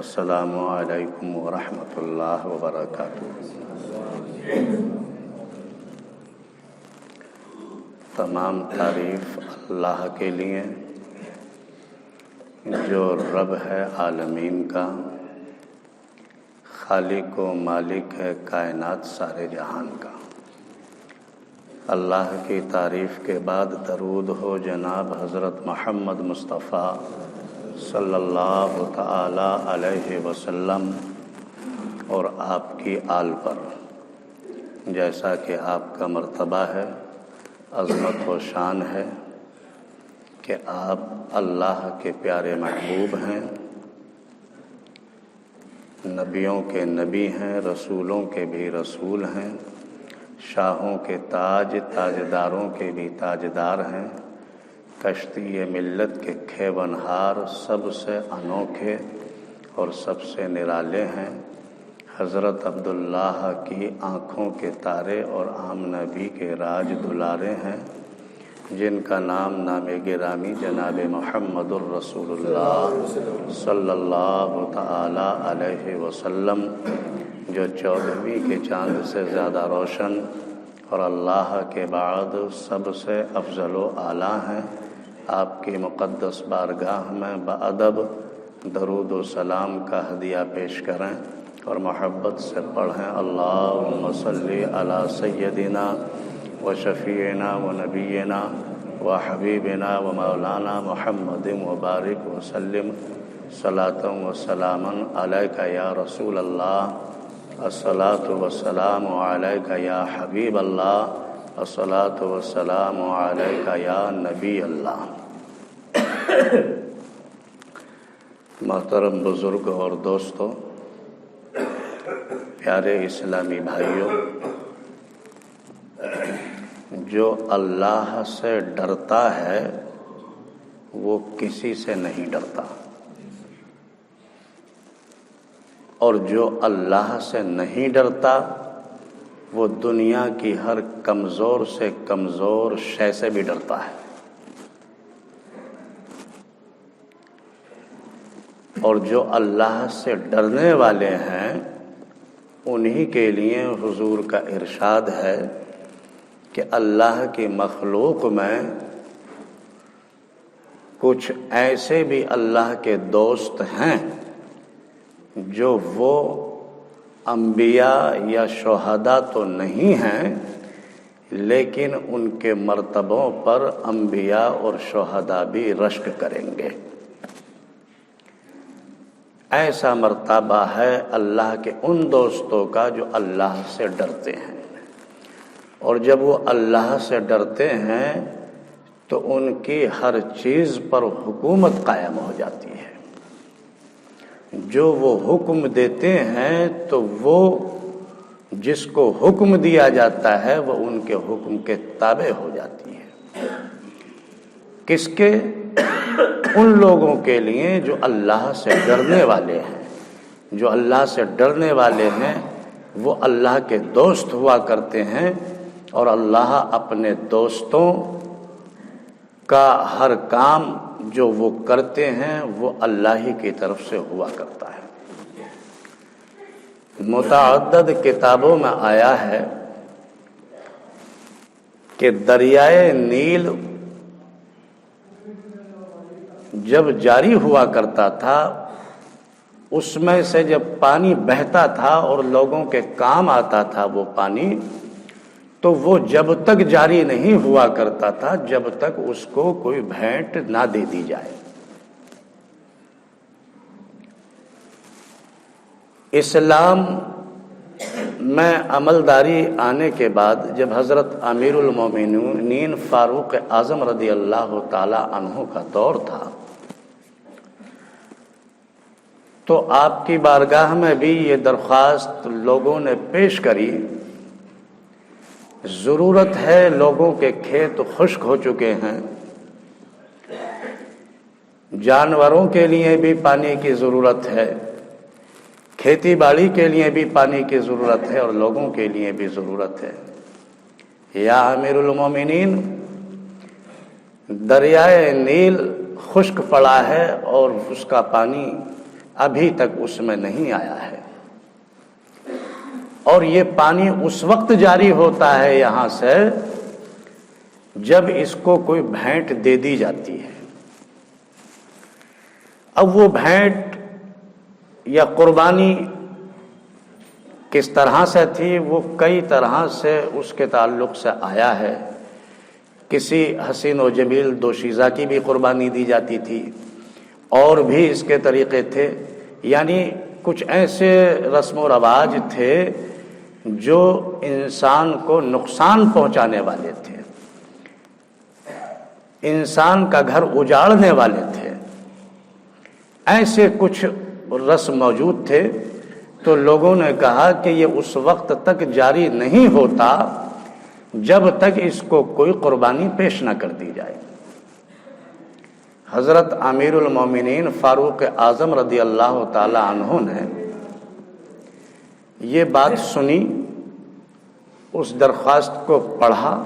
السلام علیکم ورحمۃ اللہ وبرکاتہ۔ تمام تعریف اللہ کے لیے جو رب ہے عالمین کا، خالق و مالک ہے کائنات سارے جہان کا۔ اللہ کی تعریف کے بعد درود ہو جناب حضرت محمد مصطفیٰ صلی اللہ تعالی علیہ وسلم اور آپ کی آل پر، جیسا کہ آپ کا مرتبہ ہے، عظمت و شان ہے کہ آپ اللہ کے پیارے محبوب ہیں، نبیوں کے نبی ہیں، رسولوں کے بھی رسول ہیں، شاہوں کے تاج، تاجداروں کے بھی تاجدار ہیں، کشتی ملت کے کھیونہار، سب سے انوکھے اور سب سے نرالے ہیں، حضرت عبداللہ کی آنکھوں کے تارے اور آمنہ بھی کے راج دلارے ہیں، جن کا نام نام گرامی جناب محمد الرسول اللہ صلی اللہ تعالی علیہ وسلم، جو 14ویں کے چاند سے زیادہ روشن اور اللہ کے بعد سب سے افضل و اعلیٰ ہیں، آپ کی مقدس بارگاہ میں بادب درود و سلام کا ہدیہ پیش کریں اور محبت سے پڑھیں۔ اللہم صلی علی سیدنا و شفیعنا و نبینا و حبیبنا و مولانا محمد مبارک وسلم صلاۃ و سلاما علیک یا رسول اللہ، الصلاۃ والسلام علیک یا حبیب اللہ، الصلاۃ والسلام علیک یا نبی اللہ۔ محترم بزرگ اور دوستو، پیارے اسلامی بھائیوں، جو اللہ سے ڈرتا ہے وہ کسی سے نہیں ڈرتا، اور جو اللہ سے نہیں ڈرتا وہ دنیا کی ہر کمزور سے کمزور شے سے بھی ڈرتا ہے۔ اور جو اللہ سے ڈرنے والے ہیں انہی کے لیے حضور کا ارشاد ہے کہ اللہ کی مخلوق میں کچھ ایسے بھی اللہ کے دوست ہیں جو وہ انبیاء یا شہداء تو نہیں ہیں، لیکن ان کے مرتبوں پر انبیاء اور شہداء بھی رشک کریں گے۔ ایسا مرتبہ ہے اللہ کے ان دوستوں کا جو اللہ سے ڈرتے ہیں، اور جب وہ اللہ سے ڈرتے ہیں تو ان کی ہر چیز پر حکومت قائم ہو جاتی ہے۔ جو وہ حکم دیتے ہیں تو وہ جس کو حکم دیا جاتا ہے وہ ان کے حکم کے تابع ہو جاتی ہے۔ کس کے؟ ان لوگوں کے لیے جو اللہ سے ڈرنے والے ہیں۔ جو اللہ سے ڈرنے والے ہیں وہ اللہ کے دوست ہوا کرتے ہیں، اور اللہ اپنے دوستوں کا ہر کام جو وہ کرتے ہیں وہ اللہ ہی کی طرف سے ہوا کرتا ہے۔ متعدد کتابوں میں آیا ہے کہ دریائے نیل جب جاری ہوا کرتا تھا، اس میں سے جب پانی بہتا تھا اور لوگوں کے کام آتا تھا وہ پانی، تو وہ جب تک جاری نہیں ہوا کرتا تھا جب تک اس کو کوئی بھیٹ نہ دے دی جائے۔ اسلام میں عملداری آنے کے بعد جب حضرت امیر المومنین فاروق اعظم رضی اللہ تعالی عنہ کا دور تھا تو آپ کی بارگاہ میں بھی یہ درخواست لوگوں نے پیش کری، ضرورت ہے، لوگوں کے کھیت خشک ہو چکے ہیں، جانوروں کے لیے بھی پانی کی ضرورت ہے، کھیتی باڑی کے لیے بھی پانی کی ضرورت ہے، اور لوگوں کے لیے بھی ضرورت ہے۔ یا امیر المومنین، دریائے نیل خشک پڑا ہے اور اس کا پانی ابھی تک اس میں نہیں آیا ہے، اور یہ پانی اس وقت جاری ہوتا ہے یہاں سے جب اس کو کوئی بھینٹ دے دی جاتی ہے۔ اب وہ بھینٹ یا قربانی کس طرح سے تھی، وہ کئی طرح سے اس کے تعلق سے آیا ہے۔ کسی حسین و جمیل دوشیزہ کی بھی قربانی دی جاتی تھی، اور بھی اس کے طریقے تھے، یعنی کچھ ایسے رسم و رواج تھے جو انسان کو نقصان پہنچانے والے تھے، انسان کا گھر اجاڑنے والے تھے، ایسے کچھ رسم موجود تھے۔ تو لوگوں نے کہا کہ یہ اس وقت تک جاری نہیں ہوتا جب تک اس کو کوئی قربانی پیش نہ کر دی جائے۔ حضرت امیر المومنین فاروق اعظم رضی اللہ تعالی عنہ نے یہ بات سنی، اس درخواست کو پڑھا،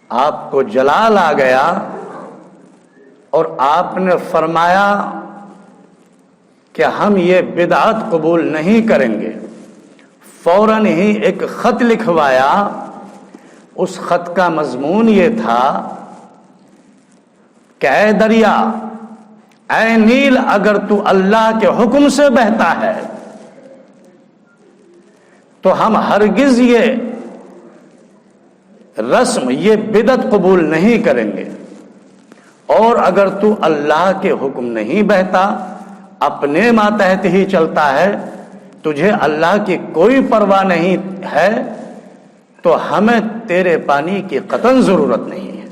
آپ کو جلال آ گیا اور آپ نے فرمایا کہ ہم یہ بدعت قبول نہیں کریں گے۔ فوراً ہی ایک خط لکھوایا، اس خط کا مضمون یہ تھا کہ اے دریا، اے نیل، اگر تو اللہ کے حکم سے بہتا ہے تو ہم ہرگز یہ رسم، یہ بدعت قبول نہیں کریں گے، اور اگر تو اللہ کے حکم نہیں بہتا، اپنے ماتحت ہی چلتا ہے، تجھے اللہ کی کوئی پرواہ نہیں ہے، تو ہمیں تیرے پانی کی قطعاً ضرورت نہیں ہے۔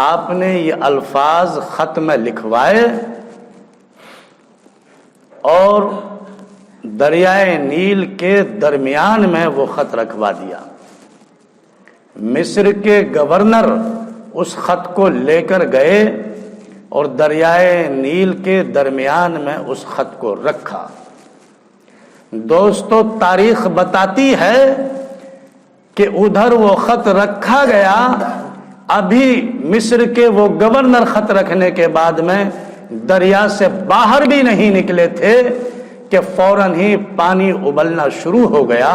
آپ نے یہ الفاظ خط میں لکھوائے اور دریائے نیل کے درمیان میں وہ خط رکھوا دیا۔ مصر کے گورنر اس خط کو لے کر گئے اور دریائے نیل کے درمیان میں اس خط کو رکھا۔ دوستو، تاریخ بتاتی ہے کہ ادھر وہ خط رکھا گیا، ابھی مصر کے وہ گورنر خط رکھنے کے بعد میں دریا سے باہر بھی نہیں نکلے تھے کہ فوراً ہی پانی ابلنا شروع ہو گیا،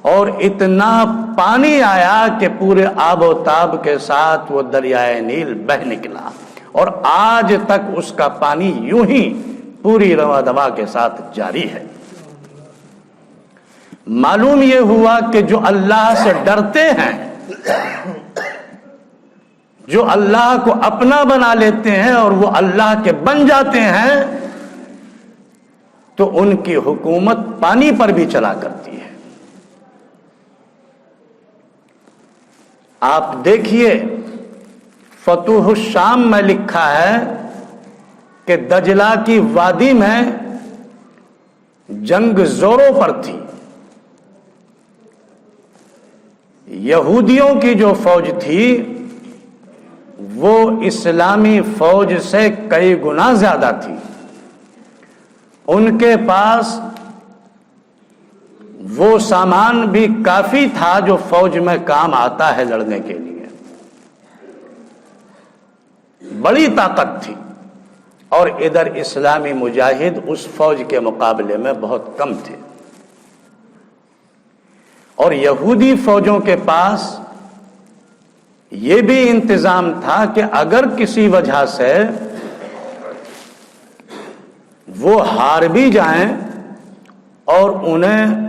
اور اتنا پانی آیا کہ پورے آب و تاب کے ساتھ وہ دریائے نیل بہہ نکلا، اور آج تک اس کا پانی یوں ہی پوری رواں دوا کے ساتھ جاری ہے۔ معلوم یہ ہوا کہ جو اللہ سے ڈرتے ہیں، جو اللہ کو اپنا بنا لیتے ہیں اور وہ اللہ کے بن جاتے ہیں، تو ان کی حکومت پانی پر بھی چلا کرتی ہے۔ آپ دیکھیے، فتوح الشام میں لکھا ہے کہ دجلہ کی وادی میں جنگ زوروں پر تھی، یہودیوں کی جو فوج تھی وہ اسلامی فوج سے کئی گنا زیادہ تھی، ان کے پاس وہ سامان بھی کافی تھا جو فوج میں کام آتا ہے لڑنے کے لیے، بڑی طاقت تھی، اور ادھر اسلامی مجاہد اس فوج کے مقابلے میں بہت کم تھے، اور یہودی فوجوں کے پاس یہ بھی انتظام تھا کہ اگر کسی وجہ سے وہ ہار بھی جائیں اور انہیں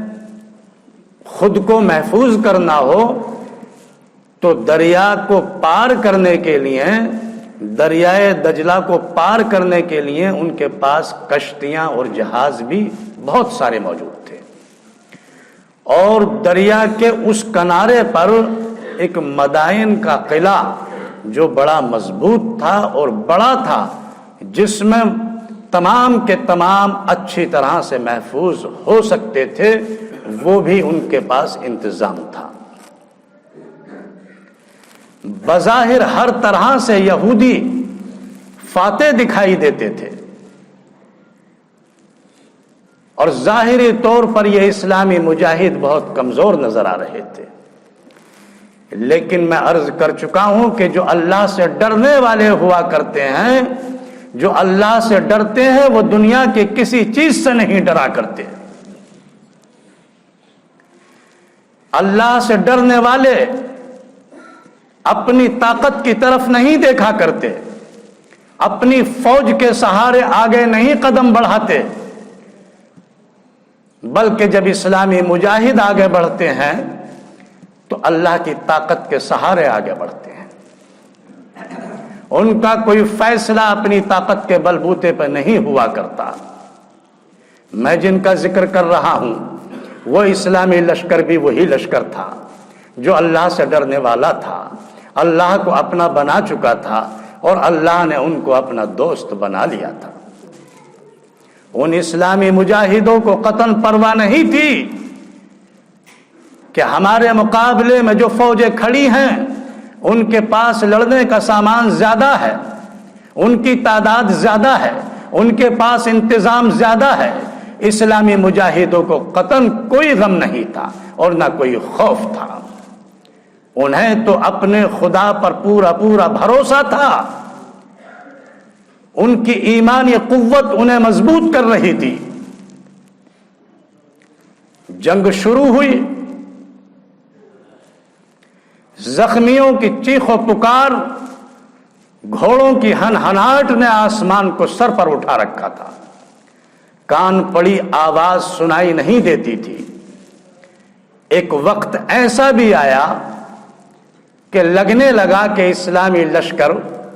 خود کو محفوظ کرنا ہو تو دریا کو پار کرنے کے لیے، دریائے دجلہ کو پار کرنے کے لیے ان کے پاس کشتیاں اور جہاز بھی بہت سارے موجود تھے، اور دریا کے اس کنارے پر ایک مدائن کا قلعہ جو بڑا مضبوط تھا اور بڑا تھا، جس میں تمام کے تمام اچھی طرح سے محفوظ ہو سکتے تھے، وہ بھی ان کے پاس انتظام تھا۔ بظاہر ہر طرح سے یہودی فاتح دکھائی دیتے تھے، اور ظاہری طور پر یہ اسلامی مجاہد بہت کمزور نظر آ رہے تھے، لیکن میں عرض کر چکا ہوں کہ جو اللہ سے ڈرنے والے ہوا کرتے ہیں، جو اللہ سے ڈرتے ہیں وہ دنیا کے کسی چیز سے نہیں ڈرا کرتے۔ اللہ سے ڈرنے والے اپنی طاقت کی طرف نہیں دیکھا کرتے، اپنی فوج کے سہارے آگے نہیں قدم بڑھاتے، بلکہ جب اسلامی مجاہد آگے بڑھتے ہیں تو اللہ کی طاقت کے سہارے آگے بڑھتے ہیں۔ ان کا کوئی فیصلہ اپنی طاقت کے بلبوتے پر نہیں ہوا کرتا۔ میں جن کا ذکر کر رہا ہوں وہ اسلامی لشکر بھی وہی لشکر تھا جو اللہ سے ڈرنے والا تھا، اللہ کو اپنا بنا چکا تھا اور اللہ نے ان کو اپنا دوست بنا لیا تھا۔ ان اسلامی مجاہدوں کو قطعاً پرواہ نہیں تھی کہ ہمارے مقابلے میں جو فوجیں کھڑی ہیں ان کے پاس لڑنے کا سامان زیادہ ہے، ان کی تعداد زیادہ ہے، ان کے پاس انتظام زیادہ ہے۔ اسلامی مجاہدوں کو قطعاً کوئی غم نہیں تھا اور نہ کوئی خوف تھا۔ انہیں تو اپنے خدا پر پورا پورا بھروسہ تھا، ان کی ایمانی قوت انہیں مضبوط کر رہی تھی۔ جنگ شروع ہوئی، زخمیوں کی چیخ و پکار، گھوڑوں کی ہنہناہٹ نے آسمان کو سر پر اٹھا رکھا تھا، کان پڑی آواز سنائی نہیں دیتی تھی۔ ایک وقت ایسا بھی آیا کہ لگنے لگا کہ اسلامی لشکر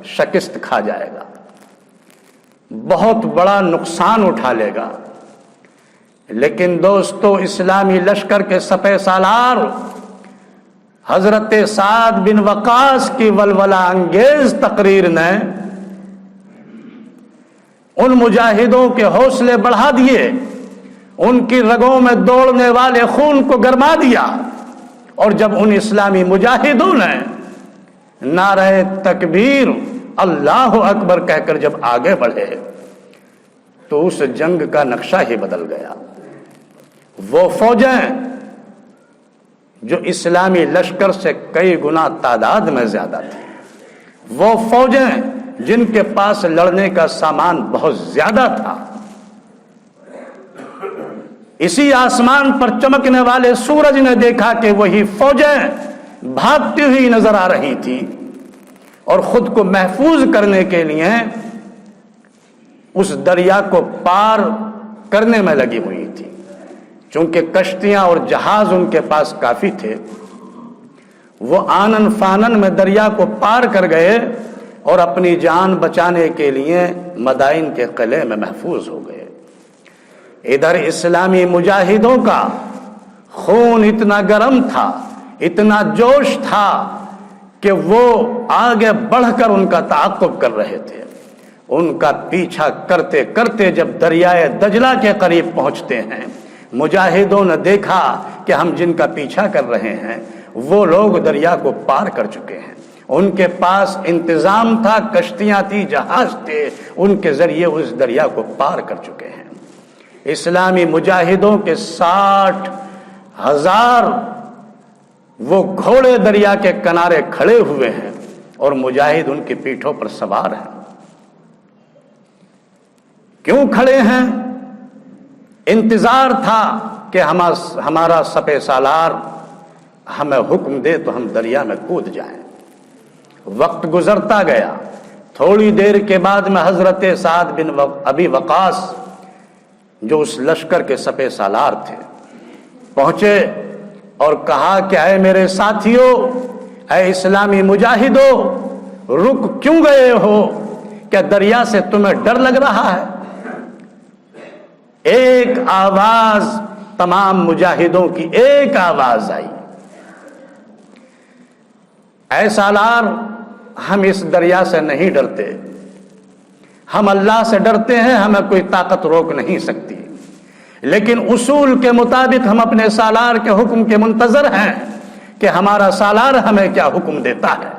شکست کھا جائے گا، بہت بڑا نقصان اٹھا لے گا۔ لیکن دوستو، اسلامی لشکر کے سپہ سالار حضرت سعد بن وقاص کی ولولہ انگیز تقریر نے ان مجاہدوں کے حوصلے بڑھا دیے، ان کی رگوں میں دوڑنے والے خون کو گرما دیا، اور جب ان اسلامی مجاہدوں نے نعرہ تکبیر اللہ اکبر کہہ کر جب آگے بڑھے تو اس جنگ کا نقشہ ہی بدل گیا۔ وہ فوجیں جو اسلامی لشکر سے کئی گنا تعداد میں زیادہ تھی، وہ فوجیں جن کے پاس لڑنے کا سامان بہت زیادہ تھا، اسی آسمان پر چمکنے والے سورج نے دیکھا کہ وہی فوجیں بھاگتی ہوئی نظر آ رہی تھی اور خود کو محفوظ کرنے کے لیے اس دریا کو پار کرنے میں لگی ہوئی تھی۔ چونکہ کشتیاں اور جہاز ان کے پاس کافی تھے، وہ آنن فانن میں دریا کو پار کر گئے اور اپنی جان بچانے کے لیے مدائن کے قلعے میں محفوظ ہو گئے۔ ادھر اسلامی مجاہدوں کا خون اتنا گرم تھا، اتنا جوش تھا کہ وہ آگے بڑھ کر ان کا تعاقب کر رہے تھے۔ ان کا پیچھا کرتے کرتے جب دریائے دجلہ کے قریب پہنچتے ہیں، مجاہدوں نے دیکھا کہ ہم جن کا پیچھا کر رہے ہیں وہ لوگ دریا کو پار کر چکے ہیں، ان کے پاس انتظام تھا، کشتیاں تھی، جہاز تھے، ان کے ذریعے اس دریا کو پار کر چکے ہیں۔ اسلامی مجاہدوں کے 60,000 وہ گھوڑے دریا کے کنارے کھڑے ہوئے ہیں اور مجاہد ان کی پیٹھوں پر سوار ہیں۔ کیوں کھڑے ہیں؟ انتظار تھا کہ ہمارا سپہ سالار ہمیں حکم دے تو ہم دریا میں کود جائیں۔ وقت گزرتا گیا، تھوڑی دیر کے بعد میں حضرت سعد بن ابی وقاص جو اس لشکر کے سپہ سالار تھے پہنچے اور کہا کہ اے میرے ساتھیوں، اے اسلامی مجاہدوں، رک کیوں گئے ہو؟ کیا دریا سے تمہیں ڈر لگ رہا ہے؟ ایک آواز، تمام مجاہدوں کی ایک آواز آئی، اے سالار، ہم اس دریا سے نہیں ڈرتے، ہم اللہ سے ڈرتے ہیں، ہمیں کوئی طاقت روک نہیں سکتی، لیکن اصول کے مطابق ہم اپنے سالار کے حکم کے منتظر ہیں کہ ہمارا سالار ہمیں کیا حکم دیتا ہے۔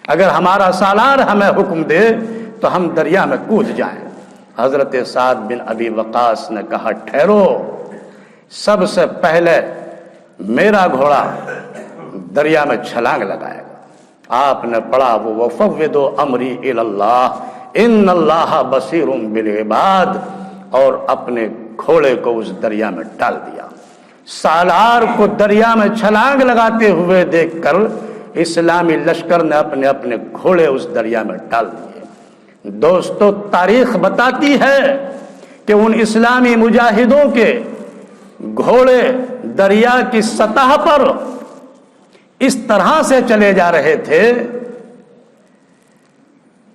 اگر ہمارا سالار ہمیں حکم دے تو ہم دریا میں کود جائیں۔ حضرت سعد بن ابی وقاص نے کہا ٹھہرو، سب سے پہلے میرا گھوڑا دریا میں چھلانگ لگائے گا۔ آپ نے پڑھا وَفَوِّضُوا أَمْرِي إِلَى اللَّهِ، ان اللہ بصیر بالعباد، اور اپنے گھوڑے کو اس دریا میں ڈال دیا۔ سالار کو دریا میں چھلانگ لگاتے ہوئے دیکھ کر اسلامی لشکر نے اپنے اپنے گھوڑے اس دریا میں ڈال دیے۔ دوستو، تاریخ بتاتی ہے کہ ان اسلامی مجاہدوں کے گھوڑے دریا کی سطح پر اس طرح سے چلے جا رہے تھے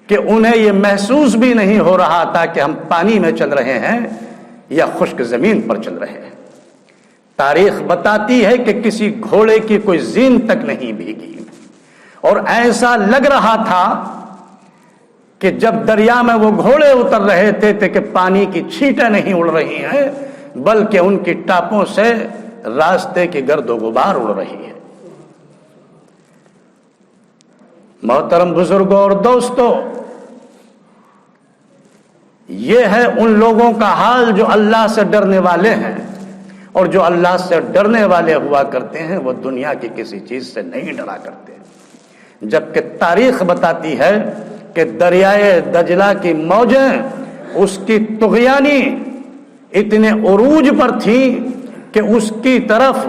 کہ انہیں یہ محسوس بھی نہیں ہو رہا تھا کہ ہم پانی میں چل رہے ہیں یا خشک زمین پر چل رہے ہیں۔ تاریخ بتاتی ہے کہ کسی گھوڑے کی کوئی زین تک نہیں بھیگی، اور ایسا لگ رہا تھا کہ جب دریا میں وہ گھوڑے اتر رہے تھے کہ پانی کی چھینٹیں نہیں اڑ رہی ہیں، بلکہ ان کی ٹاپوں سے راستے کی گرد و غبار اڑ رہی ہے۔ محترم بزرگوں اور دوستوں، یہ ہے ان لوگوں کا حال جو اللہ سے ڈرنے والے ہیں، اور جو اللہ سے ڈرنے والے ہوا کرتے ہیں وہ دنیا کی کسی چیز سے نہیں ڈرا کرتے۔ جبکہ تاریخ بتاتی ہے کہ دریائے دجلہ کی موجیں اس کی طغیانی اتنے عروج پر تھی کہ اس کی طرف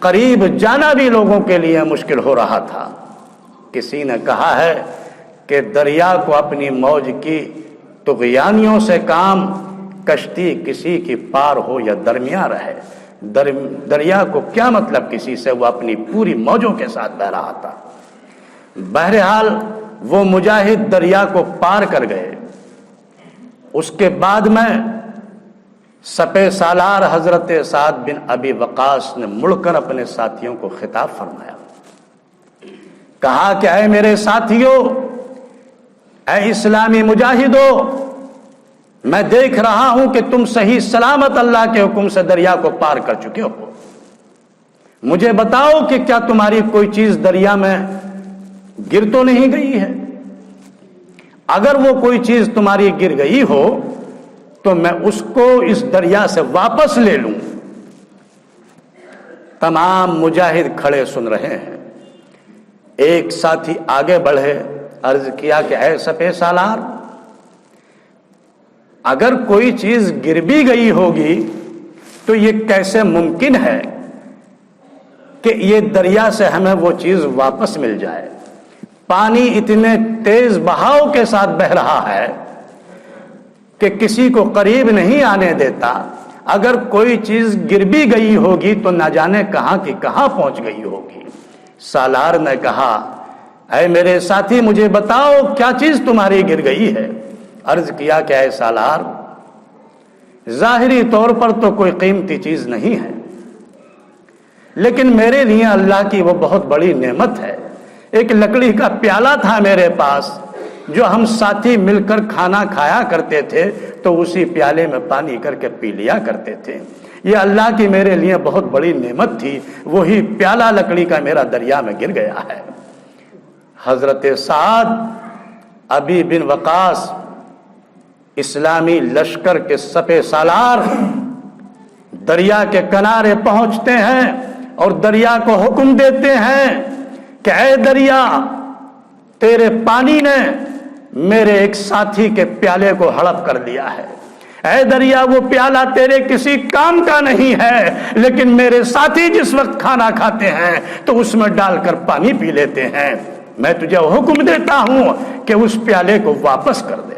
قریب جانا بھی لوگوں کے لیے مشکل ہو رہا تھا۔ کسی نے کہا ہے کہ دریا کو اپنی موج کی طغیانیوں سے کام، کشتی کسی کی پار ہو یا درمیان رہے، دریا کو کیا مطلب کسی سے، وہ اپنی پوری موجوں کے ساتھ بہ رہا تھا۔ بہرحال وہ مجاہد دریا کو پار کر گئے۔ اس کے بعد میں سپہ سالار حضرت سعد بن ابی وقاص نے مڑ کر اپنے ساتھیوں کو خطاب فرمایا، کہا کہ اے میرے ساتھیوں، اے اسلامی مجاہدوں، میں دیکھ رہا ہوں کہ تم صحیح سلامت اللہ کے حکم سے دریا کو پار کر چکے ہو۔ مجھے بتاؤ کہ کیا تمہاری کوئی چیز دریا میں گر تو نہیں گئی ہے؟ اگر وہ کوئی چیز تمہاری گر گئی ہو تو میں اس کو اس دریا سے واپس لے لوں۔ تمام مجاہد کھڑے سن رہے ہیں۔ ایک ساتھی آگے بڑھے، عرض کیا کہ اے سپہ سالار، اگر کوئی چیز گر بھی گئی ہوگی تو یہ کیسے ممکن ہے کہ یہ دریا سے ہمیں وہ چیز واپس مل جائے؟ پانی اتنے تیز بہاؤ کے ساتھ بہ رہا ہے کہ کسی کو قریب نہیں آنے دیتا۔ اگر کوئی چیز گر بھی گئی ہوگی تو نہ جانے کہاں کی کہاں پہنچ گئی ہوگی۔ سالار نے کہا، اے میرے ساتھی، مجھے بتاؤ کیا چیز تمہاری گر گئی ہے؟ عرض کیا کہ اے سالار، ظاہری طور پر تو کوئی قیمتی چیز نہیں ہے، لیکن میرے لیے اللہ کی وہ بہت بڑی نعمت ہے۔ ایک لکڑی کا پیالہ تھا میرے پاس، جو ہم ساتھی مل کر کھانا کھایا کرتے تھے تو اسی پیالے میں پانی کر کے پی لیا کرتے تھے۔ یہ اللہ کی میرے لیے بہت بڑی نعمت تھی، وہی پیالہ لکڑی کا میرا دریا میں گر گیا ہے۔ حضرت سعد ابی بن وقاص اسلامی لشکر کے سپہ سالار دریا کے کنارے پہنچتے ہیں اور دریا کو حکم دیتے ہیں کہ اے دریا، تیرے پانی نے میرے ایک ساتھی کے پیالے کو ہڑپ کر لیا ہے۔ اے دریا، وہ پیالہ تیرے کسی کام کا نہیں ہے، لیکن میرے ساتھی جس وقت کھانا کھاتے ہیں تو اس میں ڈال کر پانی پی لیتے ہیں۔ میں تجھے حکم دیتا ہوں کہ اس پیالے کو واپس کر دے۔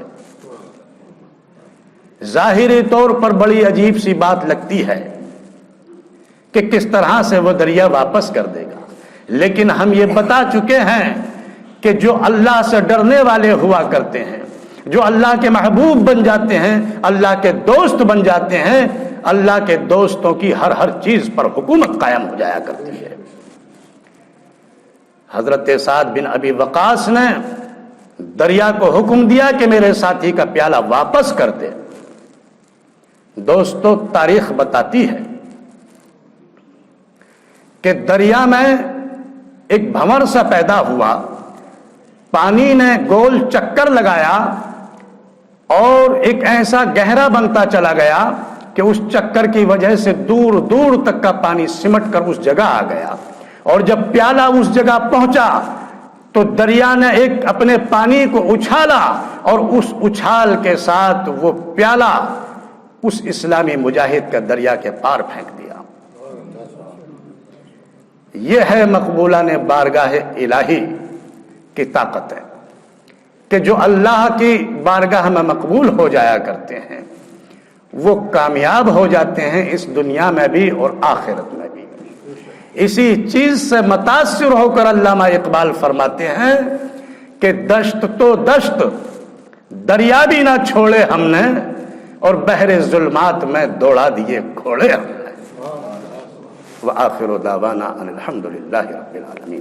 ظاہری طور پر بڑی عجیب سی بات لگتی ہے کہ کس طرح سے وہ دریا واپس کر دے گا، لیکن ہم یہ بتا چکے ہیں کہ جو اللہ سے ڈرنے والے ہوا کرتے ہیں، جو اللہ کے محبوب بن جاتے ہیں، اللہ کے دوست بن جاتے ہیں، اللہ کے دوستوں کی ہر چیز پر حکومت قائم ہو جایا کرتی ہے۔ حضرت سعد بن ابی وقاص نے دریا کو حکم دیا کہ میرے ساتھی کا پیالہ واپس کر دے۔ دوستو، تاریخ بتاتی ہے کہ دریا میں ایک بھنور سا پیدا ہوا، پانی نے گول چکر لگایا اور ایک ایسا گہرا بنتا چلا گیا کہ اس چکر کی وجہ سے دور دور تک کا پانی سمٹ کر اس جگہ آ گیا، اور جب پیالہ اس جگہ پہنچا تو دریا نے ایک اپنے پانی کو اچھالا اور اس اچھال کے ساتھ وہ پیالہ اس اسلامی مجاہد کا دریا کے پار پھینک دیا۔ یہ ہے مقبولان بارگاہ الہی کی طاقت ہے کہ جو اللہ کی بارگاہ میں مقبول ہو جایا کرتے ہیں وہ کامیاب ہو جاتے ہیں اس دنیا میں بھی اور آخرت میں بھی۔ اسی چیز سے متاثر ہو کر علامہ اقبال فرماتے ہیں کہ دشت تو دشت دریا بھی نہ چھوڑے ہم نے اور بحر ظلمات میں دوڑا دیے گھوڑے ہم نے۔ وآخر دعوانا ان الحمد للہ رب العالمین۔